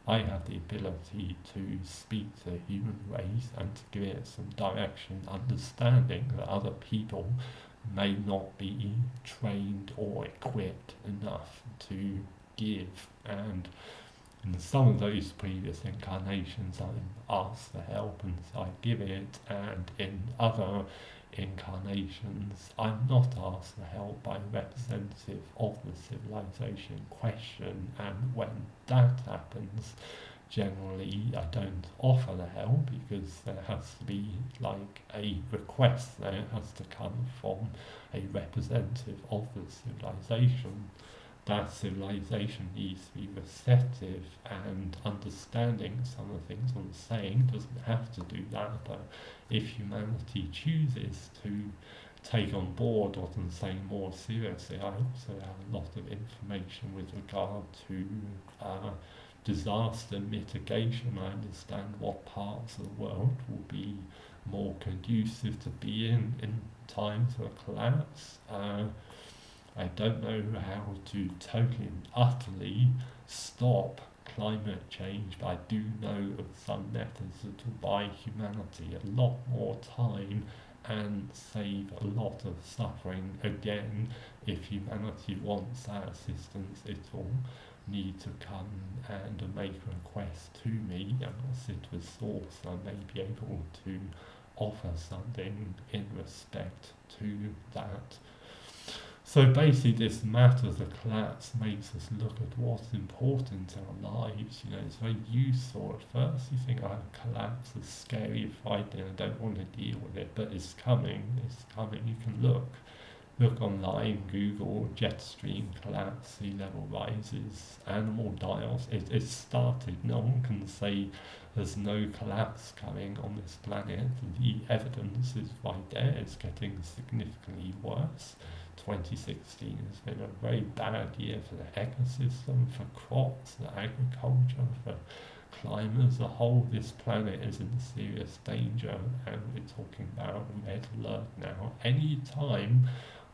I have the ability to speak to the human race and to give it some direction, understanding that other people may not be trained or equipped enough to give. And in some of those previous incarnations I'm asked for help and I give it, and in other incarnations I'm not asked for help by a representative of the civilization in question, and when that happens, generally I don't offer the help because there has to be like a request there. It has to come from a representative of the civilization. That civilization needs to be receptive and understanding some of the things I'm saying. Doesn't have to do that, but if humanity chooses to take on board what I'm saying more seriously, I also have a lot of information with regard to disaster mitigation. I understand what parts of the world will be more conducive to be in times of a collapse. I don't know how to totally and utterly stop climate change, but I do know of some methods that will buy humanity a lot more time and save a lot of suffering. Again, if humanity wants that assistance, it will need to come and make a request to me, and I'll sit with source. I may be able to offer something in respect to that. So basically this matter, the collapse, makes us look at what's important in our lives. You know, it's very useful. At first you think, oh, collapse is scary, frightening, I don't want to deal with it, but it's coming. You can look online, Google jet stream collapse, sea level rises, animal die-offs. It's started. No one can say there's no collapse coming on this planet. The evidence is right there. It's getting significantly worse. 2016 has been a very bad year for the ecosystem, for crops, for agriculture, for climate as a whole. This planet is in serious danger, and we're talking about red alert now. Any time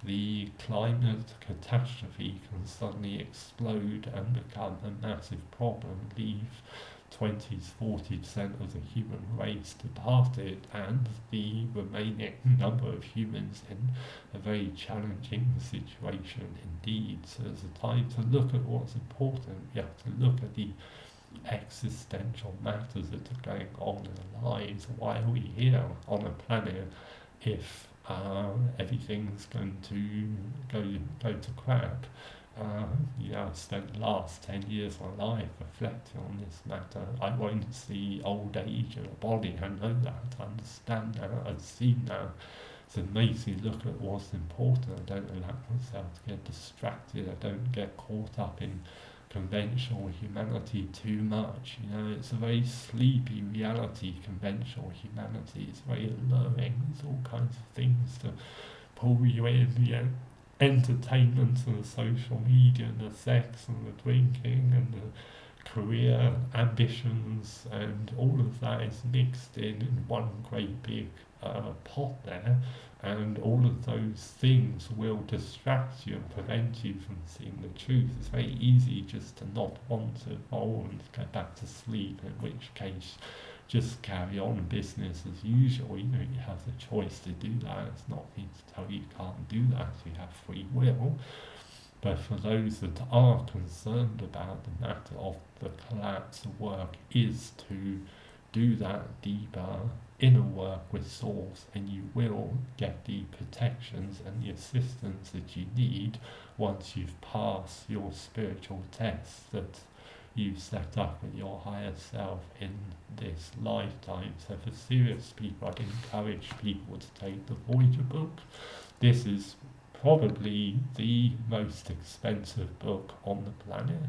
the climate catastrophe can suddenly explode and become a massive problem, leave 20 to 40% of the human race departed, and the remaining number of humans in a very challenging situation indeed. So there's a time to look at what's important. We have to look at the existential matters that are going on in our lives. Why are we here on a planet if everything's going to go to crap? I've spent the last 10 years of my life reflecting on this matter. I won't see old age in a body. I know that. I understand that. I've seen that. So it makes me look at what's important. I don't allow myself to get distracted. I don't get caught up in conventional humanity too much. It's a very sleepy reality, conventional humanity. It's very alluring. There's all kinds of things to pull you in, entertainment and the social media and the sex and the drinking and the career ambitions, and all of that is mixed in one great big pot there, and all of those things will distract you and prevent you from seeing the truth. It's very easy just to not want to roll and go back to sleep, in which case just carry on business as usual. You have the choice to do that. It's not me to tell you can't do that. You have free will. But for those that are concerned about the matter of the collapse, the work is to do that deeper inner work with Source, and you will get the protections and the assistance that you need once you've passed your spiritual tests that you've set up with your higher self in this lifetime. So for serious people, I'd encourage people to take the Voyager book. This is probably the most expensive book on the planet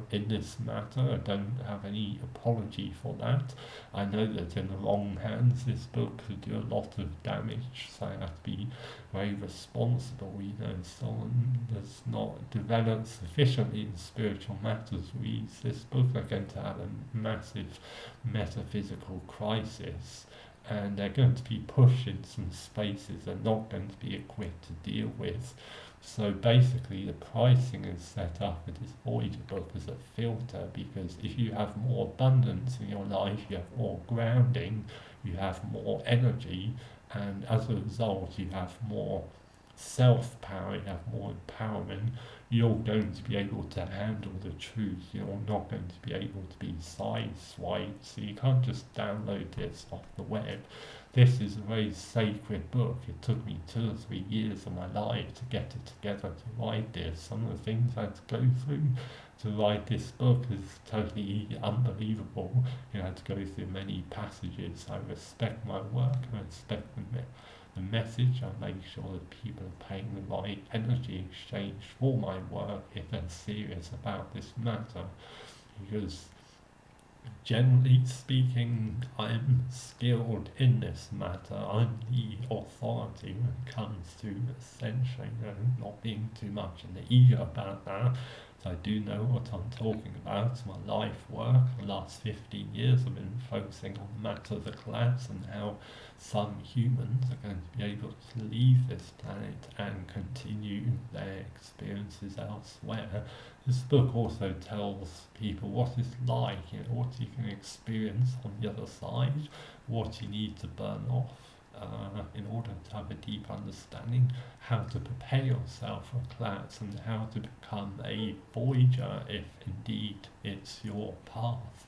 in this matter. I don't have any apology for that. I know that in the wrong hands this book could do a lot of damage, so I have to be very responsible. Someone that's not developed sufficiently in spiritual matters reads this book, they're going to have a massive metaphysical crisis, and they're going to be pushed in some spaces they're not going to be equipped to deal with. So basically the pricing is set up with this Voyager book as a filter, because if you have more abundance in your life, you have more grounding, you have more energy, and as a result you have more self-power, you have more empowerment, you're going to be able to handle the truth. You're not going to be able to be sideswiped, so you can't just download this off the web. This is a very sacred book. It took me 2 or 3 years of my life to get it together to write this. Some of the things I had to go through to write this book is totally unbelievable. I had to go through many passages. I respect my work, I respect the message. I make sure that people are paying the right energy exchange for my work if they're serious about this matter, because generally speaking, I'm skilled in this matter. I'm the authority when it comes to Ascension, not being too much in the ego about that. So I do know what I'm talking about. It's my life work. The last 15 years I've been focusing on the matter of the collapse and how some humans are going to be able to leave this planet and continue their experiences elsewhere. This book also tells people what it's like, what you can experience on the other side, what you need to burn off in order to have a deep understanding, how to prepare yourself for collapse, and how to become a Voyager if indeed it's your path.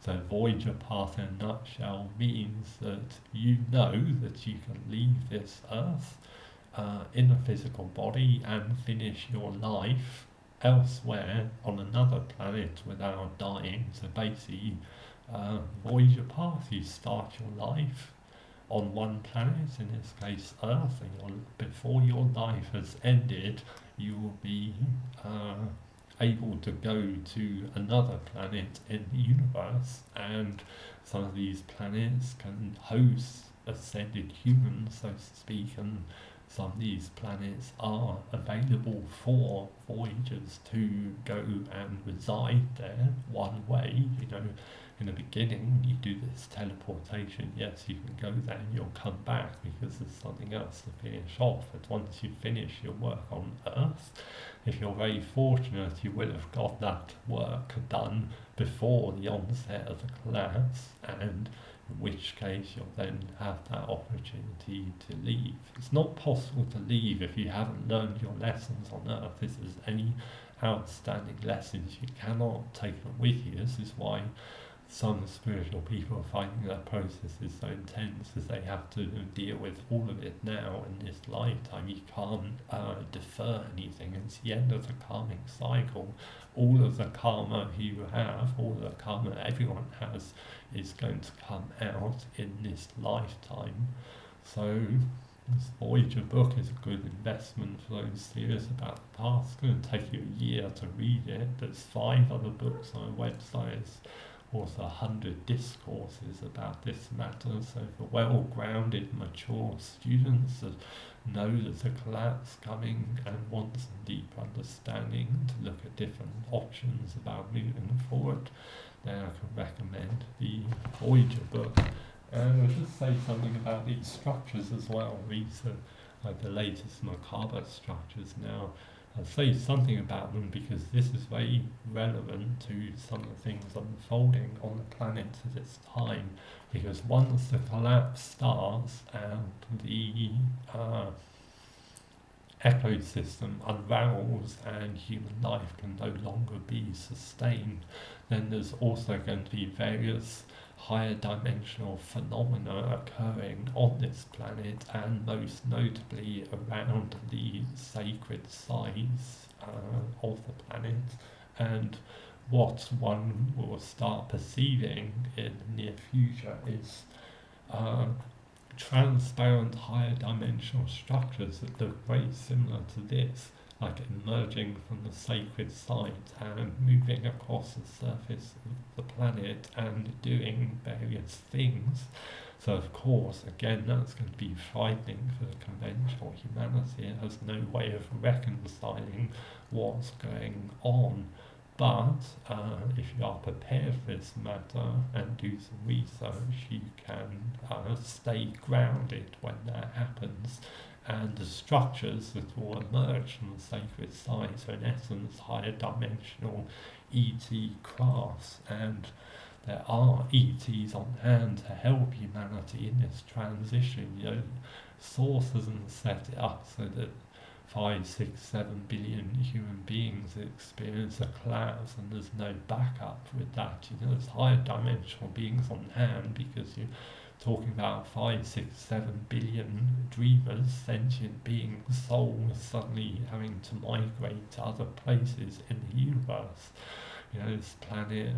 So Voyager path in a nutshell means that you know that you can leave this earth in a physical body and finish your life elsewhere on another planet without dying. So basically, Voyager path, you start your life on one planet, in this case Earth, and before your life has ended, you will be able to go to another planet in the universe, and some of these planets can host ascended humans, so to speak, and some of these planets are available for Voyagers to go and reside there one way. In the beginning you do this teleportation, yes, you can go there and you'll come back because there's something else to finish off. But once you finish your work on Earth, if you're very fortunate, you will have got that work done before the onset of the collapse, and in which case you'll then have that opportunity to leave. It's not possible to leave if you haven't learned your lessons on Earth. This is any outstanding lessons, you cannot take them with you. This is why some spiritual people are finding that process is so intense as they have to deal with all of it now in this lifetime. You can't defer anything. It's the end of the karmic cycle. All of the karma you have, all of the karma everyone has, is going to come out in this lifetime. So this Voyager book is a good investment for those serious about the past. It's going to take you a year to read it. There's 5 other books on the website. There's also 100 discourses about this matter. So for well-grounded, mature students that know there's a collapse coming and want some deep understanding to look at different options about moving forward, then I can recommend the Voyager book. And I'll just say something about these structures as well. These are like the latest macabre structures now. I'll say something about them because this is very relevant to some of the things unfolding on the planet at this time. Because once the collapse starts and the ecosystem unravels and human life can no longer be sustained, then there's also going to be various higher dimensional phenomena occurring on this planet, and most notably around the sacred sites of the planet. And what one will start perceiving in the near future is transparent higher dimensional structures that look very similar to this, like emerging from the sacred site and moving across the surface of the planet and doing various things. So of course, again, that's going to be frightening for the conventional humanity. It has no way of reconciling what's going on. But if you are prepared for this matter and do some research, you can stay grounded when that happens. And the structures that will emerge from the sacred sites are in essence higher dimensional ET crafts, and there are ETs on hand to help humanity in this transition. You know, Source hasn't set it up so that 5, 6, 7 billion human beings experience a collapse and there's no backup with that. You know, there's higher dimensional beings on hand because you're talking about 5, 6, 7 billion dreamers, sentient beings, souls suddenly having to migrate to other places in the universe. You know, this planet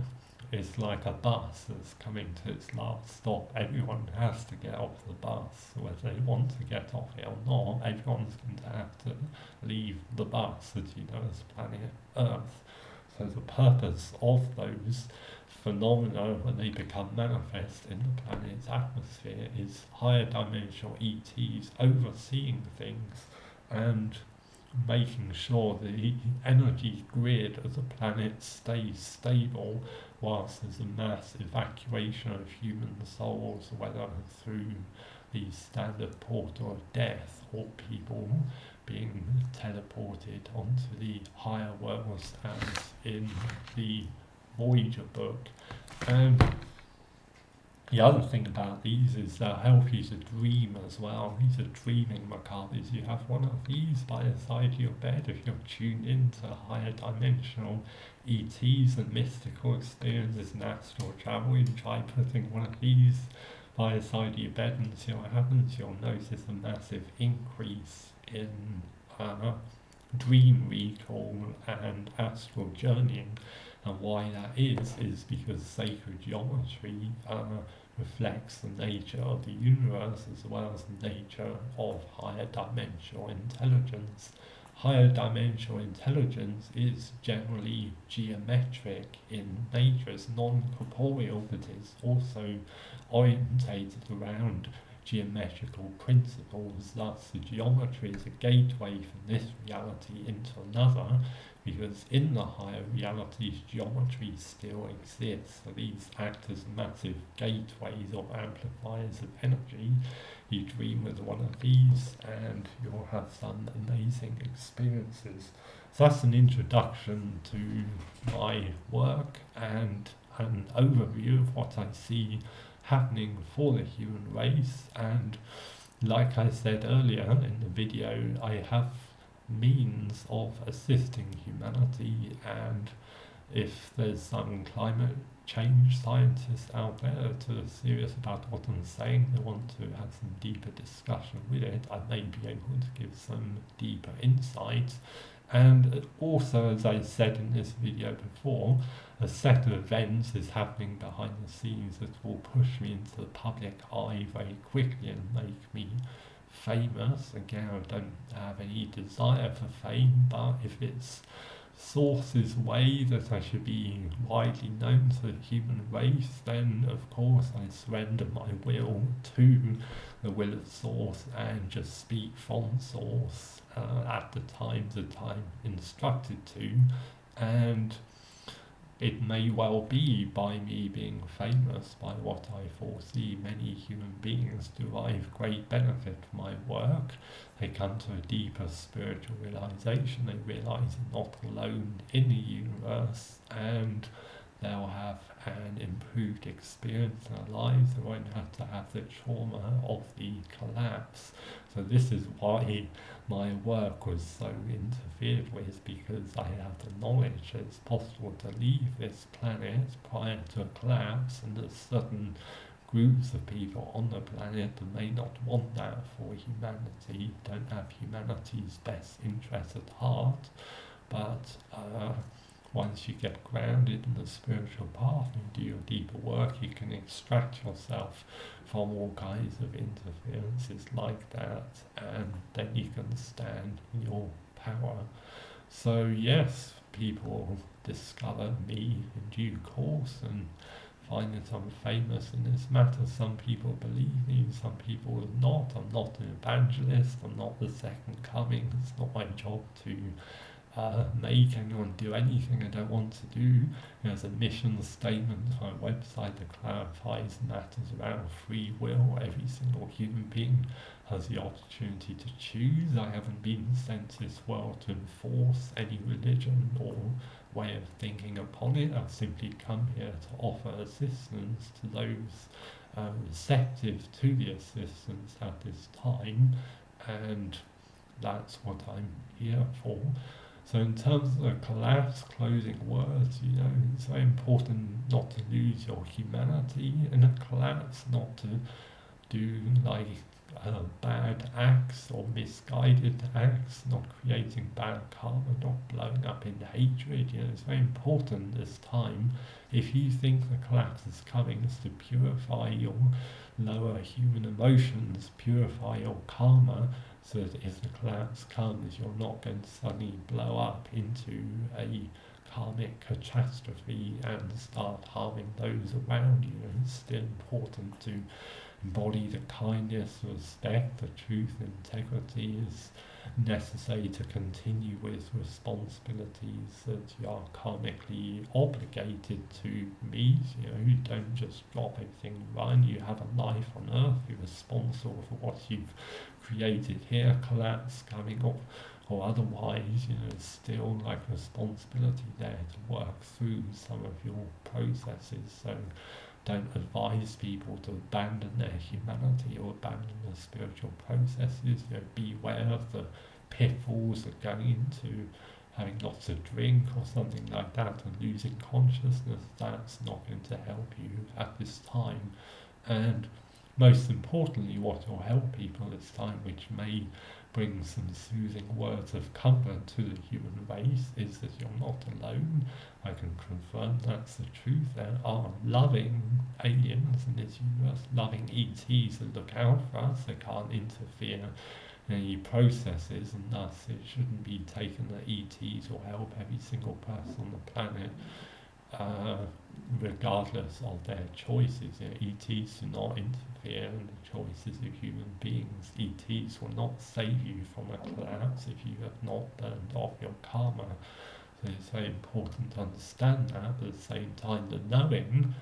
is like a bus that's coming to its last stop. Everyone has to get off the bus, whether they want to get off it or not. Everyone's going to have to leave the bus, as you know, as planet Earth. So the purpose of those phenomena, when they become manifest in the planet's atmosphere, is higher dimensional ETs overseeing things and making sure the energy grid of the planet stays stable whilst there's a mass evacuation of human souls, whether through the standard portal of death or people being teleported onto the higher worlds as in the Voyager book. And the other thing about these is they'll help you to dream as well. These are dreaming macabres. You have one of these by the side of your bed if you're tuned into higher dimensional ETs and mystical experiences and astral travel. You try putting one of these by the side of your bed and see what happens. You'll notice a massive increase in dream recall and astral journeying. And why that is because sacred geometry reflects the nature of the universe as well as the nature of higher dimensional intelligence. Higher dimensional intelligence is generally geometric in nature. It's non-corporeal, but it's also orientated around geometrical principles. Thus, the geometry is a gateway from this reality into another, because in the higher realities, geometry still exists. So these act as massive gateways or amplifiers of energy. You dream with one of these and you'll have some amazing experiences. So that's an introduction to my work and an overview of what I see happening for the human race. And like I said earlier in the video, I have means of assisting humanity and if there's some climate change scientists out there that are serious about what I'm saying, they want to have some deeper discussion with it, I may be able to give some deeper insights. And also, as I said in this video before, a set of events is happening behind the scenes that will push me into the public eye very quickly and make me famous. Again, I don't have any desire for fame, but if it's source's way that I should be widely known to the human race, then of course I surrender my will to the will of source and just speak from source at the times that I'm instructed to. And it may well be by me being famous, by what I foresee many human beings derive great benefit from my work. They come to a deeper spiritual realization, they realize they're not alone in the universe, and they'll have an improved experience in their lives. They won't have to have the trauma of the collapse. So this is why my work was so interfered with, because I have the knowledge that it's possible to leave this planet prior to a collapse, and there's certain groups of people on the planet that may not want that for humanity, don't have humanity's best interests at heart. But once you get grounded in the spiritual path and do your deeper work, you can extract yourself from all kinds of interferences like that, and then you can stand in your power. So yes, people discover me in due course and find that I'm famous in this matter. Some people believe me, some people not. I'm not an evangelist, I'm not the second coming. It's not my job to make anyone do anything I don't want to do. There's a mission statement on my website that clarifies matters around free will. Every single human being has the opportunity to choose. I haven't been sent to this world to enforce any religion or way of thinking upon it. I've simply come here to offer assistance to those receptive to the assistance at this time, and that's what I'm here for. So in terms of the collapse, closing words, it's very important not to lose your humanity in a collapse, not to do bad acts or misguided acts, not creating bad karma, not blowing up in hatred. It's very important this time, if you think the collapse is coming, is to purify your lower human emotions, purify your karma, so that if the collapse comes, you're not going to suddenly blow up into a karmic catastrophe and start harming those around you. And it's still important to embody the kindness, respect, the truth, integrity is necessary to continue with responsibilities that you are karmically obligated to meet. You don't just drop everything and run. You have a life on earth. You're responsible for what you've created here. Collapse coming up or otherwise, there's still responsibility there to work through some of your processes. So don't advise people to abandon their humanity or abandon the spiritual processes. Beware of the pitfalls of going into having lots of drink or something like that and losing consciousness. That's not going to help you at this time. And most importantly, what will help people this time, which may bring some soothing words of comfort to the human race, is that you're not alone. I can confirm that's the truth. There are loving aliens in this universe, loving ETs that look out for us. They can't interfere in any processes, and thus it shouldn't be taken that ETs will help every single person on the planet, regardless of their choices. ETs do not interfere in the choices of human beings. ETs will not save you from a collapse if you have not burned off your karma. So it's very important to understand that, but at the same time the knowing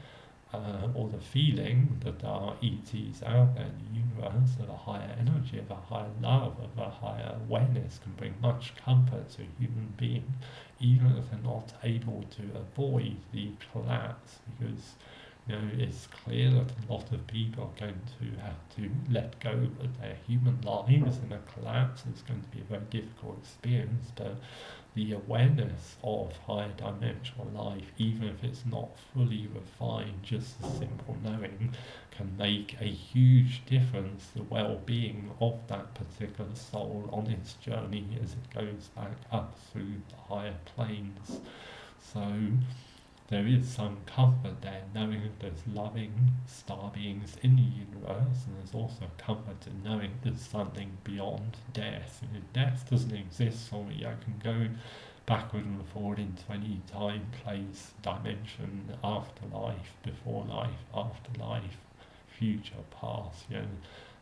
or the feeling that there are ETs out there in the universe of a higher energy, of a higher love, of a higher awareness can bring much comfort to a human being, even if they're not able to avoid the collapse, because it's clear that a lot of people are going to have to let go of their human lives, and a collapse is going to be a very difficult experience, but the awareness of higher dimensional life, even if it's not fully refined, just the simple knowing can make a huge difference to the well-being of that particular soul on its journey as it goes back up through the higher planes. So there is some comfort there, knowing that there's loving star beings in the universe, and there's also comfort in knowing there's something beyond death. And if death doesn't exist for me, I can go backward and forward into any time, place, dimension, afterlife, before life, afterlife, future, past.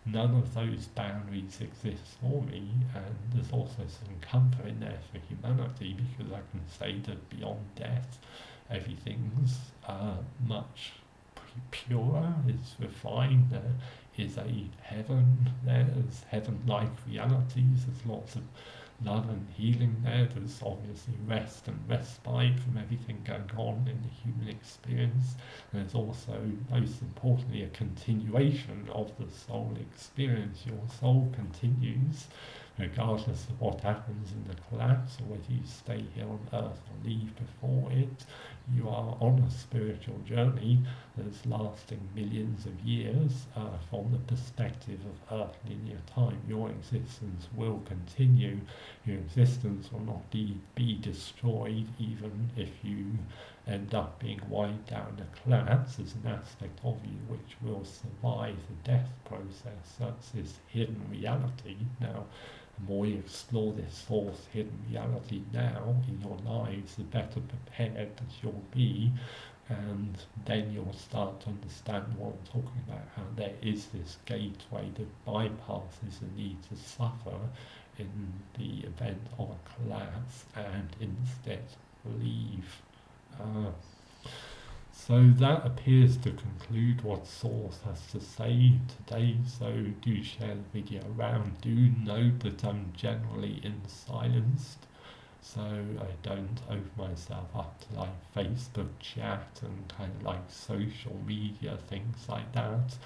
None of those boundaries exist for me, and there's also some comfort in there for humanity, because I can say that beyond death, everything's much purer, it's refined, there is a heaven, there's heaven-like realities, there's lots of love and healing there, there's obviously rest and respite from everything going on in the human experience, and there's also, most importantly, a continuation of the soul experience. Your soul continues regardless of what happens in the collapse, or whether you stay here on earth or leave before it. You are on a spiritual journey that's lasting millions of years. From the perspective of Earth linear time, your existence will continue. Your existence will not be destroyed, even if you end up being wiped out in a collapse. There's an aspect of you which will survive the death process. That's this hidden reality. Now, the more you explore this fourth hidden reality now in your lives, the better prepared that you'll be, and then you'll start to understand what I'm talking about, how there is this gateway that bypasses the need to suffer in the event of a collapse and instead leave. So that appears to conclude what Source has to say today, so do share the video around. Do note that I'm generally in silenced, so I don't open myself up to like Facebook chat and kind of like social media, things like that.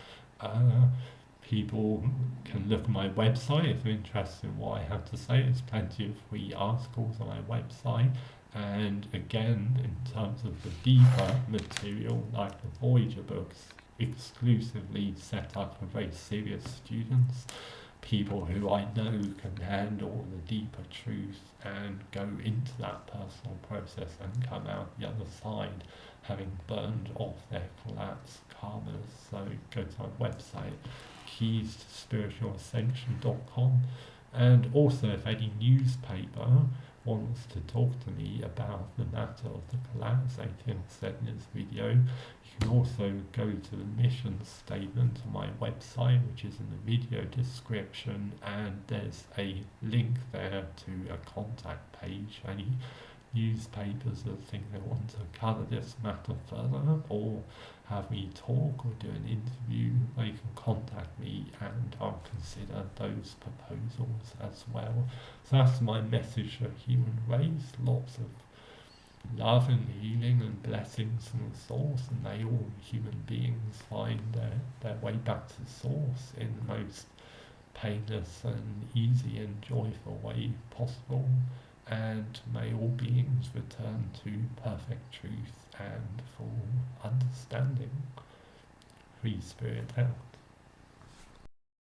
People can look at my website if they're interested in what I have to say. There's plenty of free articles on my website. And again, in terms of the deeper material, like the Voyager books, exclusively set up for very serious students, people who I know can handle the deeper truth and go into that personal process and come out the other side having burned off their collapsed karmas. So go to my website, keys-to-spiritual-ascension.com, and also if any newspaper wants to talk to me about the matter of the collapse, anything said in this video, you can also go to the mission statement on my website, which is in the video description, and there's a link there to a contact page. Any newspapers that think they want to cover this matter further, or have me talk or do an interview, they can contact me and I'll consider those proposals as well. So that's my message for human race. Lots of love and healing and blessings from the source, and may all human beings find their way back to source in the most painless and easy and joyful way possible, and may all beings return to perfect truth and full understanding. Free Spirit out.